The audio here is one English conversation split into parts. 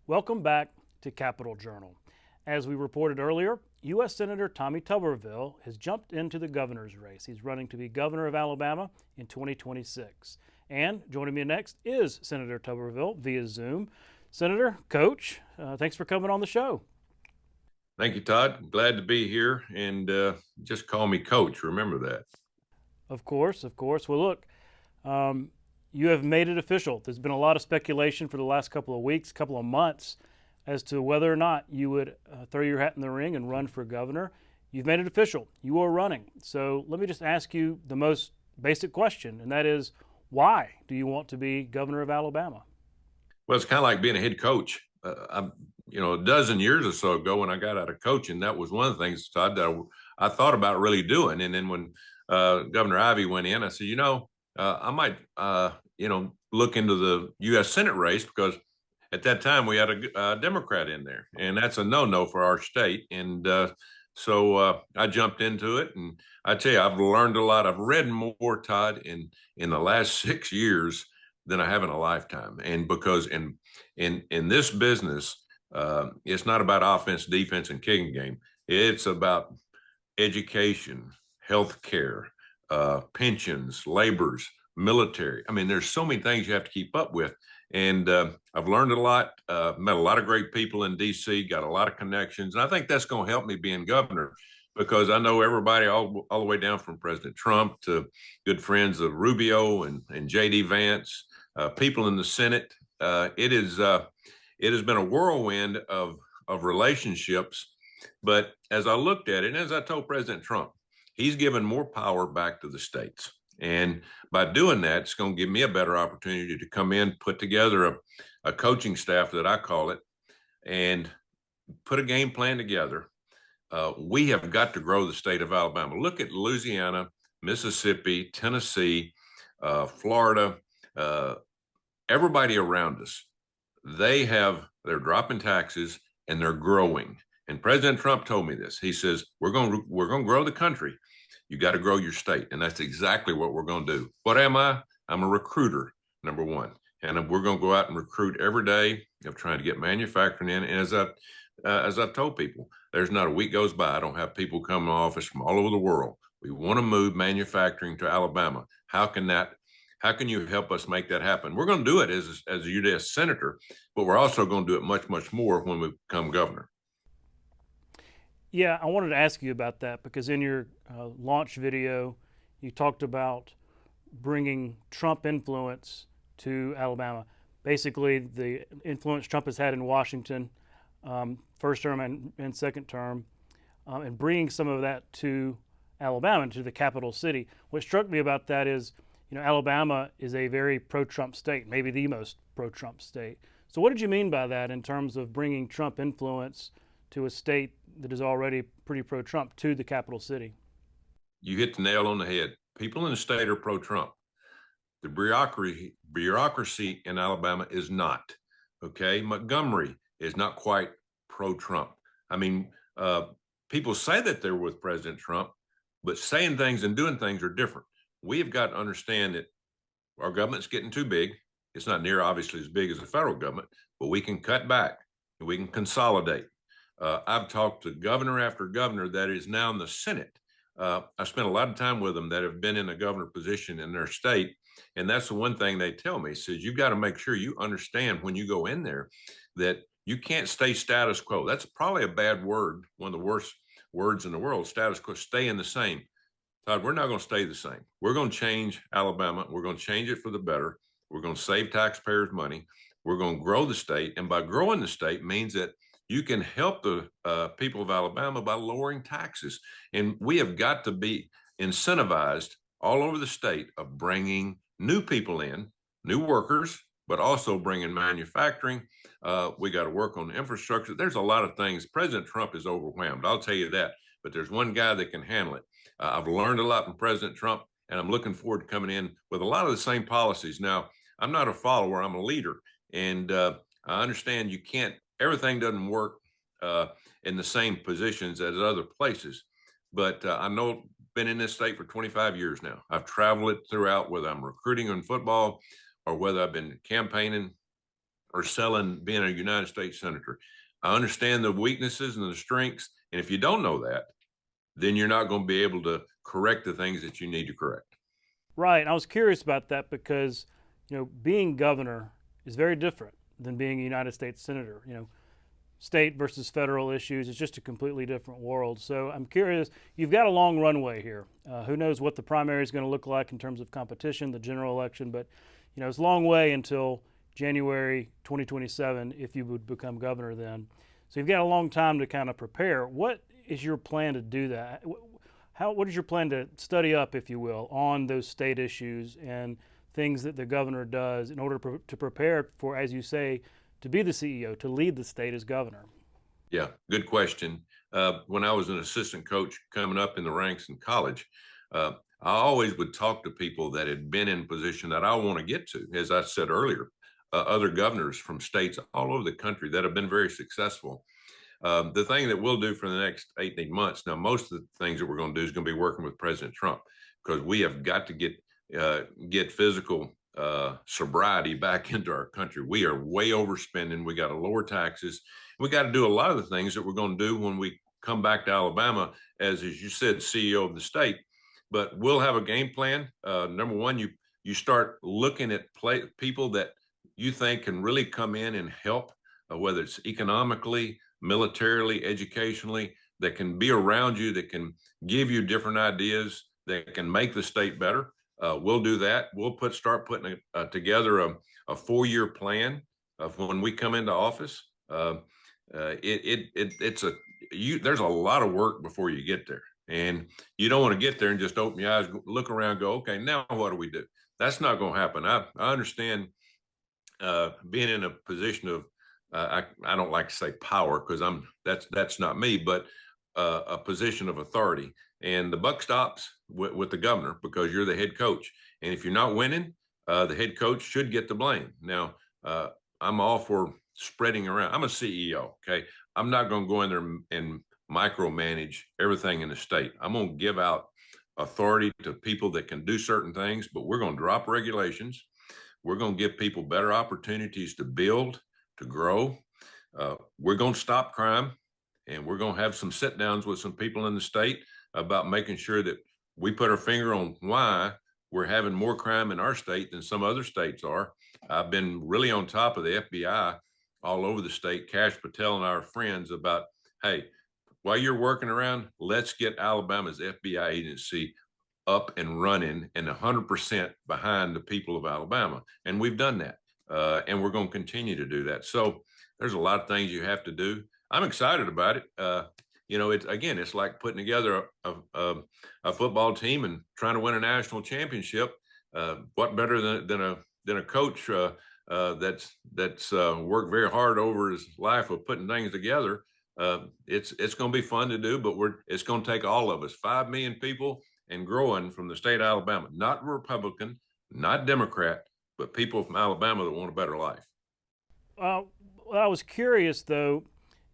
Welcome back to Capitol Journal. As we reported earlier, U.S. Senator Tommy Tuberville has jumped into the governor's race. He's running to be governor of Alabama in 2026. And joining me next is Senator Tuberville via Zoom. Senator, Coach, thanks for coming on the show. Thank you, Todd. Glad to be here, and just call me Coach. Remember that. Of course, of course. Well, look, you have made it official. There's been a lot of speculation for the last couple of weeks, couple of months, as to whether or not you would throw your hat in the ring and run for governor. You've made it official. You are running. So let me just ask you the most basic question, and that is, why do you want to be governor of Alabama? Well, it's kind of like being a head coach. A dozen years or so ago, when I got out of coaching, that was one of the things, Todd, that I thought about really doing. And then when Governor Ivey went in, I said, I might, look into the U.S. Senate race, because at that time we had a Democrat in there, and that's a no-no for our state. And so I jumped into it, and I tell you, I've learned a lot. I've read more, Todd, in the last 6 years than I have in a lifetime. And because in this business, it's not about offense, defense, and kicking game. It's about education, health care, pensions, labors, military. I mean, there's so many things you have to keep up with. And I've learned a lot, met a lot of great people in D.C., got a lot of connections. And I think that's going to help me being governor, because I know everybody all the way down from President Trump to good friends of Rubio and J.D. Vance, people in the Senate. It has been a whirlwind of relationships. But as I looked at it, and as I told President Trump, he's given more power back to the states. And by doing that, it's going to give me a better opportunity to come in, put together a coaching staff, that I call it, and put a game plan together. We have got to grow the state of Alabama. Look at Louisiana, Mississippi, Tennessee, Florida, everybody around us. They're dropping taxes and they're growing. And President Trump told me this. He says, we're going to grow the country. You got to grow your state. And that's exactly what we're going to do. What am I? I'm a recruiter, number one. And we're going to go out and recruit every day of trying to get manufacturing in. And as I've told people, there's not a week goes by I don't have people come to office from all over the world. We want to move manufacturing to Alabama. How can you help us make that happen? We're going to do it as a U.S. senator, but we're also going to do it much, much more when we become governor. Yeah, I wanted to ask you about that, because in your launch video, you talked about bringing Trump influence to Alabama. Basically, the influence Trump has had in Washington, first term and second term, and bringing some of that to Alabama, to the capital city. What struck me about that is, Alabama is a very pro-Trump state, maybe the most pro-Trump state. So what did you mean by that in terms of bringing Trump influence to a state that is already pretty pro-Trump to the capital city? You hit the nail on the head. People in the state are pro-Trump. The bureaucracy in Alabama is not. Okay, Montgomery is not quite pro-Trump. I mean, people say that they're with President Trump, but saying things and doing things are different. We have got to understand that our government's getting too big. It's not near obviously as big as the federal government, but we can cut back and we can consolidate. I've talked to governor after governor that is now in the Senate. I spent a lot of time with them that have been in a governor position in their state. And that's the one thing they tell me, says, you've got to make sure you understand when you go in there that you can't stay status quo. That's probably a bad word, one of the worst words in the world, status quo, staying the same. Todd, we're not going to stay the same. We're going to change Alabama. We're going to change it for the better. We're going to save taxpayers money. We're going to grow the state. And by growing the state means that you can help the people of Alabama by lowering taxes. And we have got to be incentivized all over the state of bringing new people in, new workers, but also bringing manufacturing. We got to work on infrastructure. There's a lot of things. President Trump is overwhelmed. I'll tell you that. But there's one guy that can handle it. I've learned a lot from President Trump, and I'm looking forward to coming in with a lot of the same policies. Now, I'm not a follower. I'm a leader. And I understand everything doesn't work in the same positions as other places. But I know, been in this state for 25 years now. I've traveled it throughout, whether I'm recruiting in football or whether I've been campaigning or selling being a United States senator. I understand the weaknesses and the strengths. And if you don't know that, then you're not going to be able to correct the things that you need to correct. Right. I was curious about that because, being governor is very different than being a United States senator. State versus federal issues is just a completely different world. So I'm curious, you've got a long runway here. Who knows what the primary is going to look like in terms of competition, the general election, but it's a long way until January 2027 if you would become governor then. So you've got a long time to kind of prepare. What is your plan to do that? What is your plan to study up, if you will, on those state issues and things that the governor does in order to prepare for, as you say, to be the CEO, to lead the state as governor? Yeah, good question. When I was an assistant coach coming up in the ranks in college, I always would talk to people that had been in position that I want to get to. As I said earlier, other governors from states all over the country that have been very successful. The thing that we'll do for the next 18 months, now, most of the things that we're going to do is going to be working with President Trump, because we have got to get physical sobriety back into our country. We are way overspending. We got to lower taxes. We got to do a lot of the things that we're going to do when we come back to Alabama, as you said, CEO of the state. But we'll have a game plan. Number one, you start looking at people that you think can really come in and help, whether it's economically, militarily, educationally, that can be around you, that can give you different ideas, that can make the state better. We'll do that. We'll start putting together a 4-year plan of when we come into office. There's a lot of work before you get there, and you don't want to get there and just open your eyes, look around, go, okay, now what do we do? That's not going to happen. I understand being in a position of I don't like to say power, because that's not me, but a position of authority. And the buck stops with the governor, because you're the head coach. And if you're not winning, the head coach should get the blame. Now, I'm all for spreading around. I'm a CEO. Okay. I'm not going to go in there and micromanage everything in the state. I'm going to give out authority to people that can do certain things, but we're going to drop regulations. We're going to give people better opportunities to build, to grow. We're going to stop crime, and we're going to have some sit downs with some people in the state about making sure that we put our finger on why we're having more crime in our state than some other states are. I've been really on top of the FBI all over the state, Cash Patel and our friends, about, hey, while you're working around, let's get Alabama's FBI agency up and running and 100% behind the people of Alabama. And we've done that. And we're going to continue to do that. So there's a lot of things you have to do. I'm excited about it. It's like putting together a football team and trying to win a national championship. What better than a coach that's worked very hard over his life of putting things together. It's going to be fun to do, but it's going to take all of us, 5 million people and growing, from the state of Alabama, not Republican, not Democrat, but people from Alabama that want a better life. Well, I was curious, though,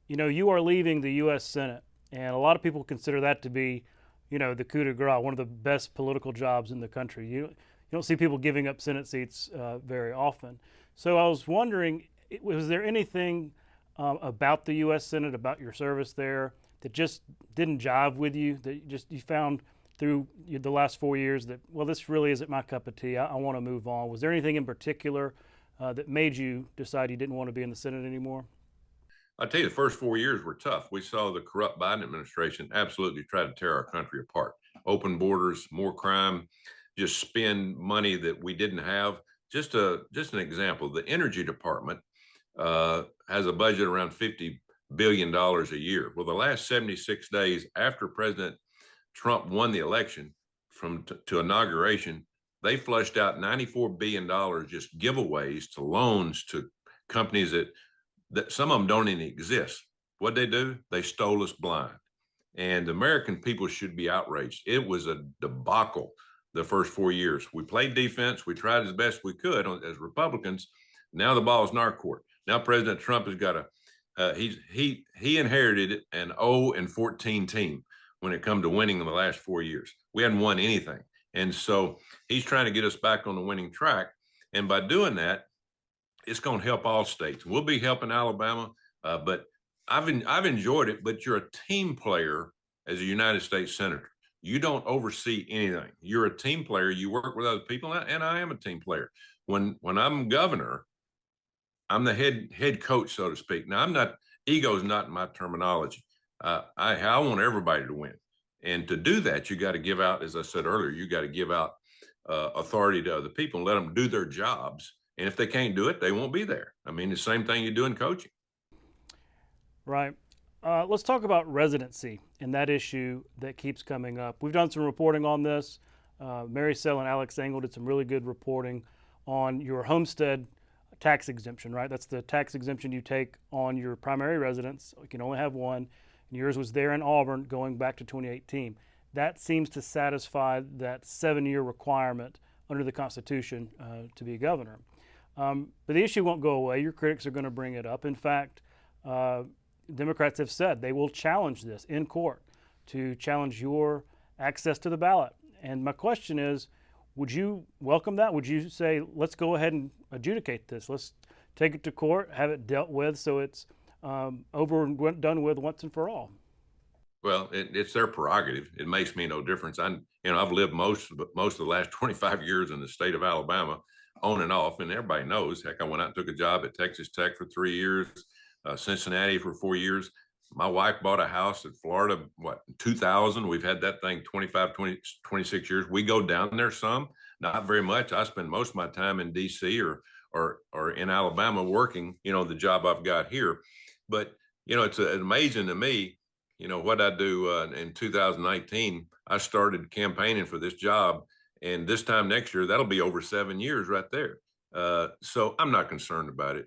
you are leaving the U.S. Senate, and a lot of people consider that to be, the coup de grace, one of the best political jobs in the country. You don't see people giving up Senate seats very often. So I was wondering, was there anything about the U.S. Senate, about your service there, that just didn't jive with you, that you found through the last 4 years that, well, this really isn't my cup of tea, I want to move on? Was there anything in particular that made you decide you didn't want to be in the Senate anymore? I'll tell you, the first 4 years were tough. We saw the corrupt Biden administration absolutely try to tear our country apart. Open borders, more crime, just spend money that we didn't have. Just an example, the Energy Department has a budget around $50 billion a year. Well, the last 76 days after President Trump won the election to inauguration, they flushed out $94 billion just giveaways to loans to companies that some of them don't even exist. What'd they do? They stole us blind. And the American people should be outraged. It was a debacle the first 4 years. We played defense. We tried as best we could as Republicans. Now the ball's in our court. Now President Trump has got he inherited an 0-14 team when it come to winning in the last 4 years. We hadn't won anything. And so he's trying to get us back on the winning track. And by doing that, it's going to help all states. We'll be helping Alabama, but I've enjoyed it. But you're a team player as a United States senator. You don't oversee anything. You're a team player. You work with other people, and I am a team player. When I'm governor, I'm the head coach, so to speak. Now, I'm not. Ego is not my terminology. I want everybody to win, and to do that, you got to give out, as I said earlier, you got to give out authority to other people and let them do their jobs. And if they can't do it, they won't be there. I mean, the same thing you do in coaching. Right. Let's talk about residency and that issue that keeps coming up. We've done some reporting on this. Mary Sell and Alex Engel did some really good reporting on your homestead tax exemption, right? That's the tax exemption you take on your primary residence. You can only have one. And yours was there in Auburn going back to 2018. That seems to satisfy that 7-year requirement under the Constitution to be governor. But the issue won't go away. Your critics are going to bring it up. In fact, Democrats have said they will challenge this in court to challenge your access to the ballot. And my question is, would you welcome that? Would you say, let's go ahead and adjudicate this? Let's take it to court, have it dealt with so it's over and done with once and for all. Well, it's their prerogative. It makes me no difference. I've lived most of the last 25 years in the state of Alabama, on and off, and everybody knows. Heck, I went out and took a job at Texas Tech for 3 years, Cincinnati for 4 years. My wife bought a house in Florida, 2000. We've had that thing 26 years. We go down there some, not very much. I spend most of my time in D.C. or in Alabama working, the job I've got here. But, it's amazing to me, what I do in 2019. I started campaigning for this job, and this time next year, that'll be over 7 years right there. So I'm not concerned about it.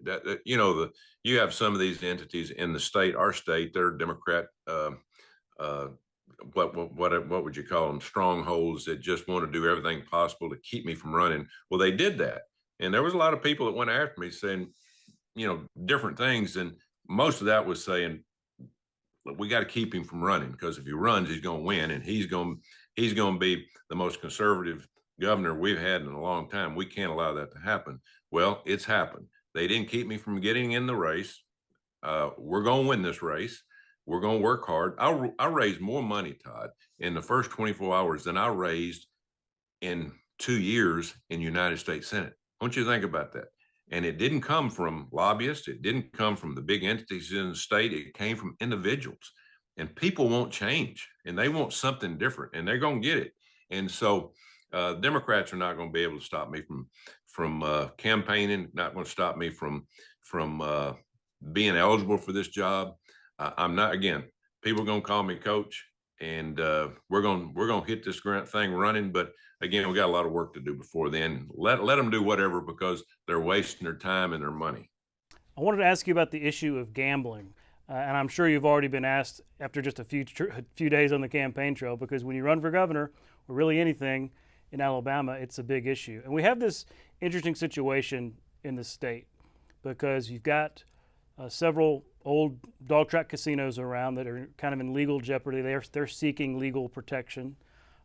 You have some of these entities in the state, our state, they're Democrat. What would you call them? Strongholds that just want to do everything possible to keep me from running. Well, they did that, and there was a lot of people that went after me saying, different things, and most of that was saying, we got to keep him from running, because if he runs, he's going to win, and he's going to be the most conservative governor we've had in a long time. We can't allow that to happen. Well, it's happened. They didn't keep me from getting in the race. We're going to win this race. We're going to work hard. I raised more money, Todd, in the first 24 hours than I raised in 2 years in United States Senate. Don't you think about that? And it didn't come from lobbyists. It didn't come from the big entities in the state. It came from individuals. And people won't change, and they want something different, and they're going to get it. And so Democrats are not going to be able to stop me from campaigning, not going to stop me from being eligible for this job. I'm not, again, people are going to call me coach, and we're going to hit this thing running. But again, we got a lot of work to do before then. Let them do whatever, because they're wasting their time and their money. I wanted to ask you about the issue of gambling. And I'm sure you've already been asked after just a few days on the campaign trail, because when you run for governor, or really anything in Alabama, it's a big issue. And we have this interesting situation in the state, because you've got several old dog track casinos around that are kind of in legal jeopardy. They're seeking legal protection.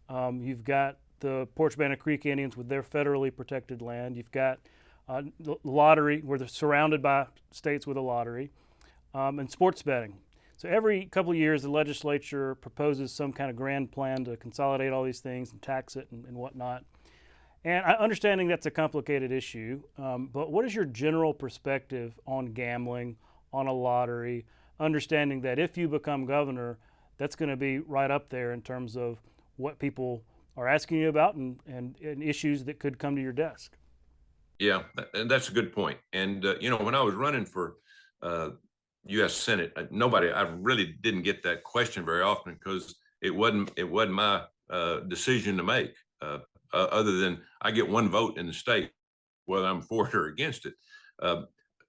You've got the Porch Bannock Creek Indians with their federally protected land. You've got the lottery, where they're surrounded by states with a lottery, and sports betting. So every couple of years, the legislature proposes some kind of grand plan to consolidate all these things and tax it and whatnot. And understanding that's a complicated issue, but what is your general perspective on gambling, on a lottery, understanding that if you become governor, that's going to be right up there in terms of what people are asking you about and issues that could come to your desk? Yeah, and that's a good point. And, when I was running for U.S. Senate, I really didn't get that question very often, because it wasn't my decision to make, other than I get one vote in the state, whether I'm for it or against it.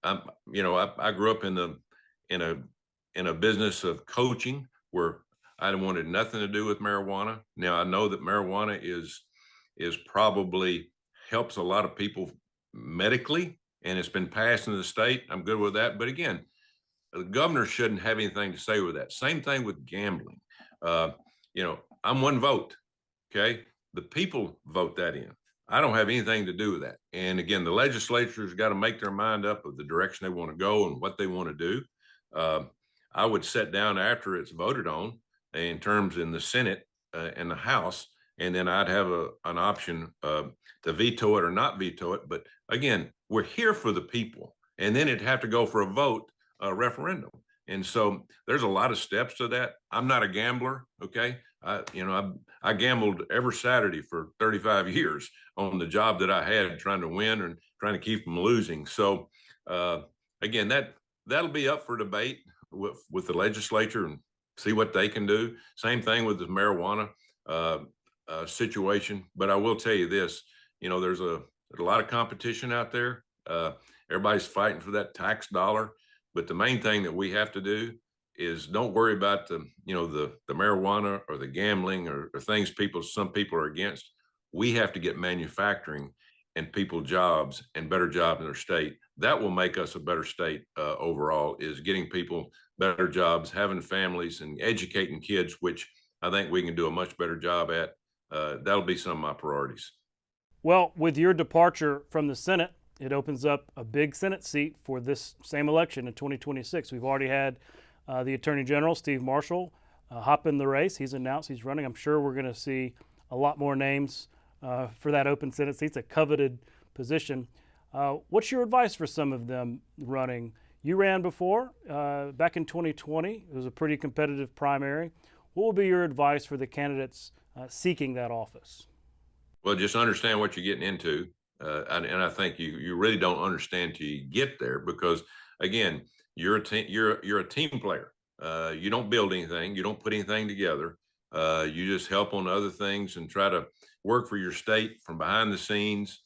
I grew up in a business of coaching, where I wanted nothing to do with marijuana. Now, I know that marijuana is probably helps a lot of people medically, and it's been passed in the state. I'm good with that. But again, the governor shouldn't have anything to say with that. Same thing with gambling. I'm one vote. Okay. The people vote that in. I don't have anything to do with that. And again, the legislature's got to make their mind up of the direction they want to go and what they want to do. Uh, I would sit down after it's voted on in terms in the Senate and the House, and then I'd have an option to veto it or not veto it. But again, we're here for the people, and then it'd have to go for a vote, referendum. And so there's a lot of steps to that. I'm not a gambler, okay? I gambled every Saturday for 35 years on the job that I had, trying to win and trying to keep them losing. So again, that'll be up for debate with the legislature and see what they can do. Same thing with the marijuana situation. But I will tell you this: there's a lot of competition out there. Everybody's fighting for that tax dollar. But the main thing that we have to do is don't worry about the marijuana or the gambling or things some people are against. We have to get manufacturing and people jobs and better jobs in their state. That will make us a better state overall, is getting people better jobs, having families, and educating kids, which I think we can do a much better job at. That'll be some of my priorities. Well, with your departure from the Senate, it opens up a big Senate seat for this same election in 2026. We've already had the Attorney General, Steve Marshall, hop in the race. He's announced he's running. I'm sure we're going to see a lot more names for that open Senate seat. It's a coveted position. What's your advice for some of them running? You ran before, back in 2020. It was a pretty competitive primary. What will be your advice for the candidates seeking that office? Well, just understand what you're getting into. And I think you really don't understand till you get there, because again, you're a team player. You don't build anything, you don't put anything together. You just help on other things and try to work for your state from behind the scenes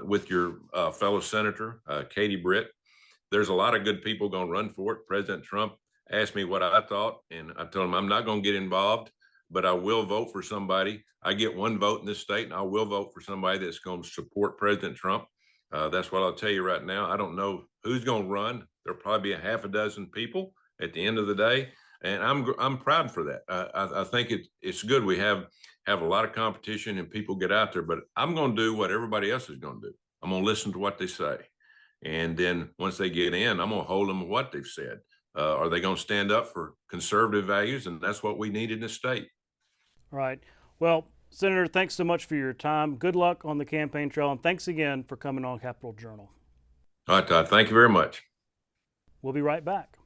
with your fellow senator, Katie Britt. There's a lot of good people going to run for it. President Trump asked me what I thought, and I told him I'm not going to get involved, but I will vote for somebody. I get one vote in this state, and I will vote for somebody that's going to support President Trump. That's what I'll tell you right now. I don't know who's going to run. There'll probably be a half a dozen people at the end of the day, and I'm proud for that. I think it's good. We have a lot of competition and people get out there, but I'm going to do what everybody else is going to do. I'm going to listen to what they say, and then once they get in, I'm going to hold them to what they've said. Are they going to stand up for conservative values? And that's what we need in this state. Right. Well, Senator, thanks so much for your time. Good luck on the campaign trail, and thanks again for coming on Capitol Journal. All right, Todd. Thank you very much. We'll be right back.